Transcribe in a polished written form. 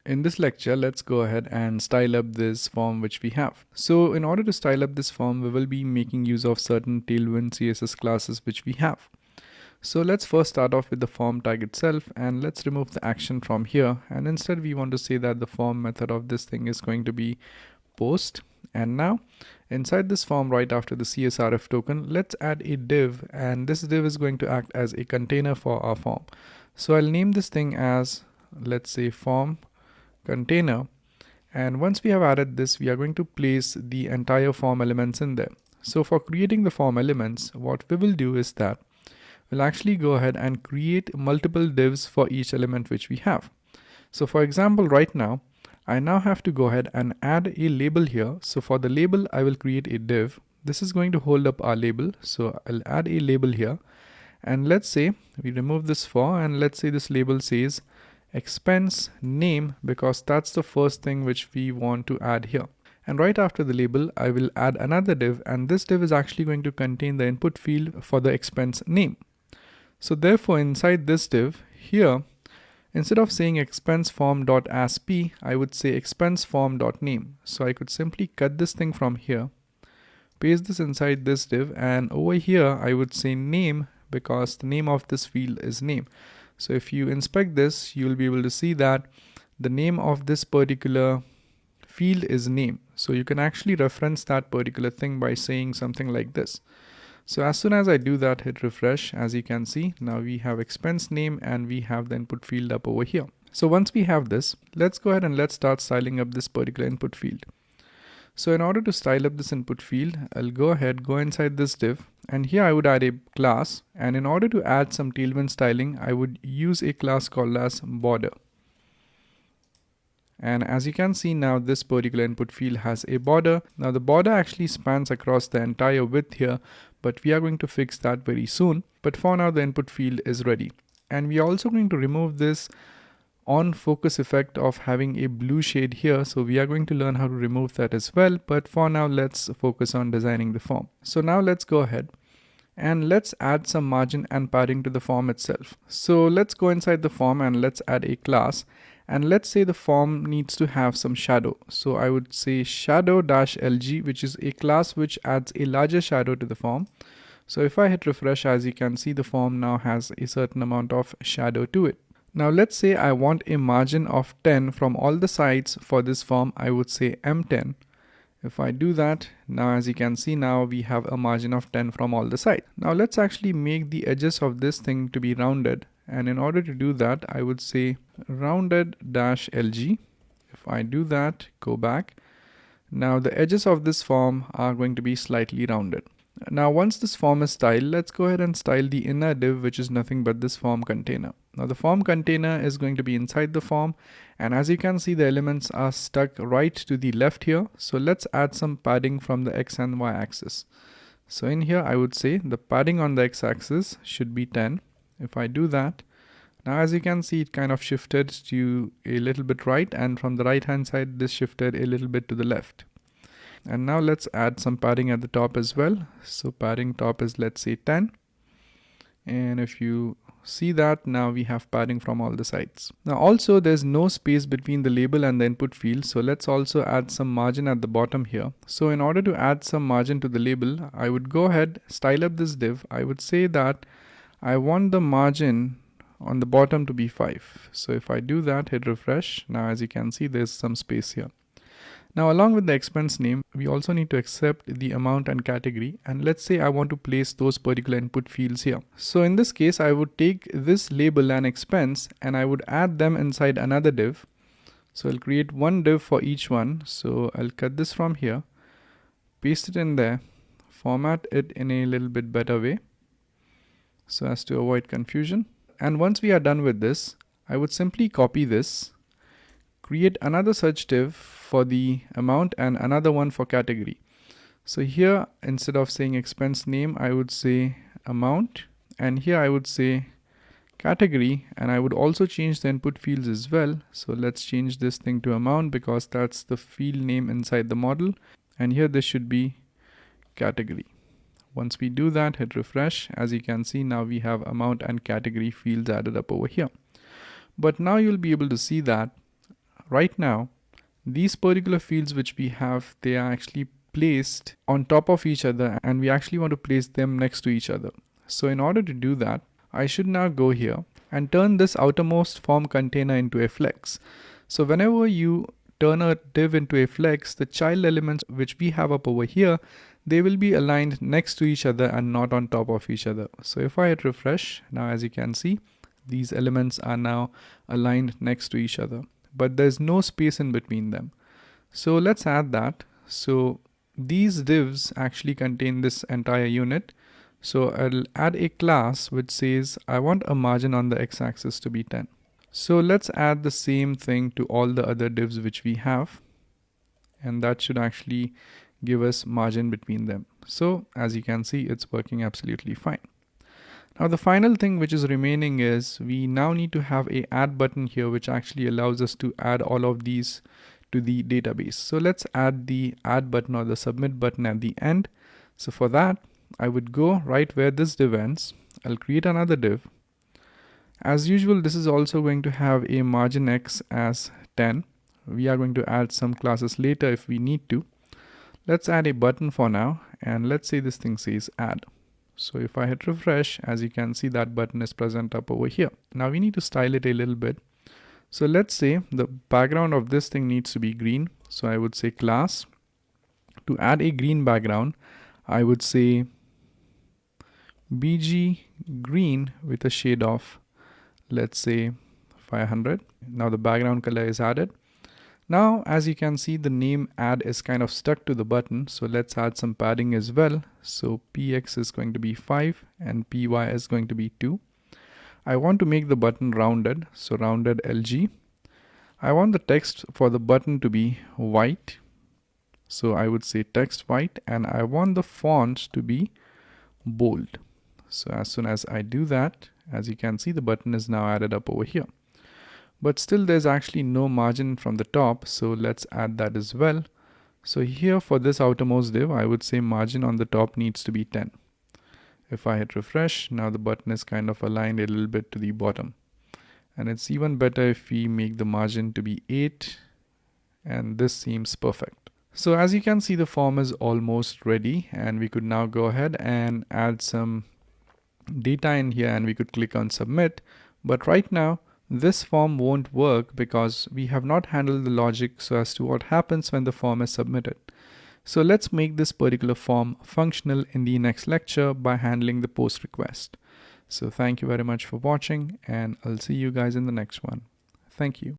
In this lecture, let's go ahead and style up this form which we have. So in order to style up this form, we will be making use of certain Tailwind CSS classes which we have. So let's first start off with the form tag itself, and let's remove the action from here. And instead we want to say that the form method of this thing is going to be post. And now inside this form, right after the CSRF token, let's add a div, and this div is going to act as a container for our form. So I'll name this thing as, let's say, form container, and once we have added this, we are going to place the entire form elements in there. So for creating the form elements, what we will do is that we'll actually go ahead and create multiple divs for each element which we have. So for example, right now I now have to go ahead and add a label here. So for the label, I will create a div. This is going to hold up our label, so I'll add a label here, and let's say we remove this for, and let's say this label says expense name, because that's the first thing which we want to add here. And right after the label, I will add another div, and this div is actually going to contain the input field for the expense name. So therefore inside this div here, instead of saying expense form.asp, I would say expense form.name. So I could simply cut this thing from here, paste this inside this div, and over here I would say name, because the name of this field is name. So if you inspect this, you will be able to see that the name of this particular field is name. So you can actually reference that particular thing by saying something like this. So as soon as I do that, hit refresh, as you can see, now we have expense name and we have the input field up over here. So once we have this, let's go ahead and let's start styling up this particular input field. So in order to style up this input field, I'll go inside this div, and here I would add a class, and in order to add some Tailwind styling, I would use a class called as border. And as you can see now, this particular input field has a border. Now the border actually spans across the entire width here, but we are going to fix that very soon. But for now, the input field is ready. And we are also going to remove this on focus effect of having a blue shade here. So we are going to learn how to remove that as well. But for now, let's focus on designing the form. So now let's go ahead and let's add some margin and padding to the form itself. So let's go inside the form and let's add a class. And let's say the form needs to have some shadow. So I would say shadow-lg, which is a class which adds a larger shadow to the form. So if I hit refresh, as you can see, the form now has a certain amount of shadow to it. Now let's say I want a margin of 10 from all the sides for this form. I would say M10. If I do that, now as you can see, now we have a margin of 10 from all the sides. Now let's actually make the edges of this thing to be rounded. And in order to do that, I would say rounded-lg. If I do that, go back. Now the edges of this form are going to be slightly rounded. Now once this form is styled, let's go ahead and style the inner div, which is nothing but this form container. Now the form container is going to be inside the form, and as you can see, the elements are stuck right to the left here. So let's add some padding from the x and y axis. So in here, I would say the padding on the x-axis should be 10. If I do that, now as you can see, it kind of shifted to a little bit right, and from the right hand side, this shifted a little bit to the left. And now let's add some padding at the top as well. So padding top is, let's say, 10. And if you see that, now we have padding from all the sides. Now also there's no space between the label and the input field. So let's also add some margin at the bottom here. So in order to add some margin to the label, I would go ahead, style up this div. I would say that I want the margin on the bottom to be 5. So if I do that, hit refresh. Now as you can see, there's some space here. Now along with the expense name, we also need to accept the amount and category, and let's say I want to place those particular input fields here. So in this case, I would take this label and expense and I would add them inside another div. So I'll create one div for each one. So I'll cut this from here, paste it in there, format it in a little bit better way so as to avoid confusion. And once we are done with this, I would simply copy this, create another such div for the amount and another one for category. So here, instead of saying expense name, I would say amount, and here I would say category, and I would also change the input fields as well. So let's change this thing to amount, because that's the field name inside the model, and here this should be category. Once we do that, hit refresh. As you can see, now we have amount and category fields added up over here. But now you'll be able to see that right now, these particular fields which we have, they are actually placed on top of each other, and we actually want to place them next to each other. So in order to do that, I should now go here and turn this outermost form container into a flex. So whenever you turn a div into a flex, the child elements which we have up over here, they will be aligned next to each other and not on top of each other. So if I hit refresh, now as you can see, these elements are now aligned next to each other, but there's no space in between them. So let's add that. So these divs actually contain this entire unit. So I'll add a class which says I want a margin on the x-axis to be 10. So let's add the same thing to all the other divs which we have, and that should actually give us margin between them. So as you can see, it's working absolutely fine. Now the final thing which is remaining is we now need to have a add button here which actually allows us to add all of these to the database. So let's add the add button or the submit button at the end. So for that, I would go right where this div ends. I'll create another div. As usual, this is also going to have a margin x as 10. We are going to add some classes later if we need to. Let's add a button for now, and let's say this thing says add. So if I hit refresh, as you can see, that button is present up over here. Now we need to style it a little bit. So let's say the background of this thing needs to be green. So I would say class. To add a green background, I would say bg green with a shade of, let's say, 500. Now the background color is added. Now, as you can see, the name add is kind of stuck to the button. So let's add some padding as well. So px is going to be 5 and py is going to be 2. I want to make the button rounded. So rounded LG. I want the text for the button to be white. So I would say text white, and I want the font to be bold. So as soon as I do that, as you can see, the button is now added up over here. But still there's actually no margin from the top, so let's add that as well. So here for this outermost div, I would say margin on the top needs to be 10. If I hit refresh, now the button is kind of aligned a little bit to the bottom. And it's even better if we make the margin to be 8, and this seems perfect. So as you can see, the form is almost ready, and we could now go ahead and add some data in here, and we could click on submit. But right now, this form won't work because we have not handled the logic so as to what happens when the form is submitted. So let's make this particular form functional in the next lecture by handling the post request. So thank you very much for watching, and I'll see you guys in the next one. Thank you.